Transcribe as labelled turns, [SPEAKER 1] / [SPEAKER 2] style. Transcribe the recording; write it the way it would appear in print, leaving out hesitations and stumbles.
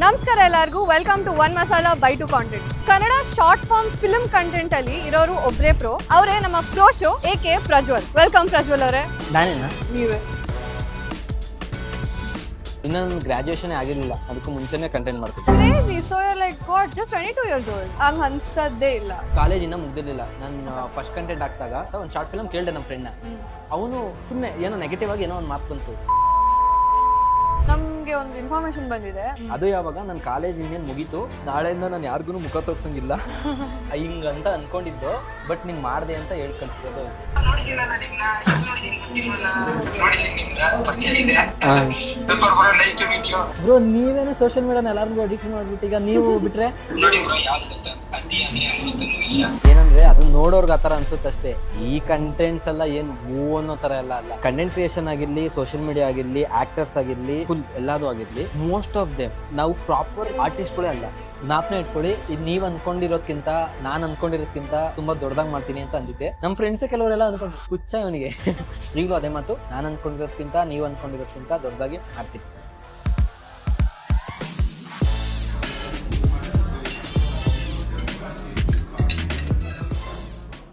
[SPEAKER 1] ನಮಸ್ಕಾರ ಎಲ್ಲರಿಗೂ welcome to one masala by two content. Kannada short form film content ಅಲ್ಲಿ ಇರೋರು ಒಬ್ರೇ ಪ್ರೋ, ಅವರೇ ನಮ್ಮ pro show AK Prajwal. Welcome Prajwal ಅವರೇ.
[SPEAKER 2] ನಾನೇನಾ?
[SPEAKER 1] ನೀವೇ.
[SPEAKER 2] ಇನ್ನು ನನ್ನ ಗ್ರಾಜುಯೇಷನ್ ಆಗಿರಲಿಲ್ಲ, ಅದಕ್ಕೂ ಮುಂಚೆನೇ ಕಂಟೆಂಟ್ ಮಾಡ್ತೀನಿ.
[SPEAKER 1] Crazy. So you like got just 22 years old. ಹಂಗ ಅನ್ಸದ್ದೇ ಇಲ್ಲ.
[SPEAKER 2] ಕಾಲೇಜಿನ ಮುಗ್ದಿರ್ಲಿಲ್ಲ. ನಾನು ಫಸ್ಟ್ ಕಂಟೆಂಟ್ ಹಾಕ್ದಾಗ ಒಂದು ಶಾರ್ಟ್ ಫಿಲ್ಮ್ ಕೇಳಿದೆ ನಮ್ಮ ಫ್ರೆಂಡ್ನ. ಅವನು ಸುಮ್ಮನೆ ಏನೋ ನೆಗೆಟಿವ್ ಆಗಿ ಏನೋ ಒಂದು ಮಾತು ಬಂತು.
[SPEAKER 1] ನಮ್ಗೆ ಒಂದು ಇನ್ಫಾರ್ಮೇಶನ್ ಬಂದಿದೆ.
[SPEAKER 2] ಅದು ಯಾವಾಗ ನನ್ನ ಕಾಲೇಜ್ ಇನ್ನೇನು ಮುಗೀತು, ನಾಳೆಯಿಂದ ನಾನು ಯಾರಿಗೂ ಮುಖ ತೋರ್ಸಂಗಿಲ್ಲ ಹಿಂಗಂತ ಅನ್ಕೊಂಡಿದ್ದು. ಬಟ್ ನೀನು ಮಾಡಿದೆ ಅಂತ ಹೇಳಿ ಕಳಿಸ್ಬೋದು. ಬ್ರೋ ನೀವೇನೋ ಸೋಷಿಯಲ್ ಮೀಡಿಯಾನ ಎಲ್ಲರಿಗೂ ಅಡಿಕ್ಟ್ ಮಾಡ್ಬಿಟ್ಟು ಈಗ ನೀವು ಬಿಟ್ರೆ ಏನಂದ್ರೆ ಅದು ನೋಡೋರ್ಗೆ ಆ ಥರ ಅನ್ಸುತ್ತಷ್ಟೇ. ಈ ಕಂಟೆಂಟ್ಸ್ ಎಲ್ಲ ಏನು ಮೂವ್ ಅನ್ನೋ ಥರ ಎಲ್ಲ ಅಲ್ಲ. ಕಂಟೆಂಟ್ ಕ್ರಿಯೇಷನ್ ಆಗಿರಲಿ, ಸೋಷಿಯಲ್ ಮೀಡಿಯಾ ಆಗಿರಲಿ, ಆಕ್ಟರ್ಸ್ ಆಗಿರಲಿ, ಫುಲ್ ಎಲ್ಲದೂ ಆಗಿರಲಿ, ಮೋಸ್ಟ್ ಆಫ್ ದೇಮ್ ನಾವು ಪ್ರಾಪರ್ ಆರ್ಟಿಸ್ಟ್ಗಳೇ ಅಲ್ಲ. ಜ್ಞಾಪನ ಇಟ್ಕೊಳ್ಳಿ, ಇದು ನೀವು ಅನ್ಕೊಂಡಿರೋದ್ಕಿಂತ ನಾನು ಅನ್ಕೊಂಡಿರೋದ್ಕಿಂತ ತುಂಬಾ ದೊಡ್ಡದಾಗಿ ಮಾಡ್ತೀನಿ ಅಂತ ಅಂದಿದ್ದೆ. ನಮ್ಮ ಫ್ರೆಂಡ್ಸ್ ಕೆಲವರೆಲ್ಲ ಅನ್ಕೊಂಡು ಹುಚ್ಚ ಇವನಿಗೆ ಈಗಲೂ ಅದೇ ಮಾತು, ನಾನು ಅನ್ಕೊಂಡಿರೋದ್ಕಿಂತ ನೀವು ಅನ್ಕೊಂಡಿರೋದ್ಕಿಂತ ದೊಡ್ಡದಾಗಿ ಮಾಡ್ತೀನಿ.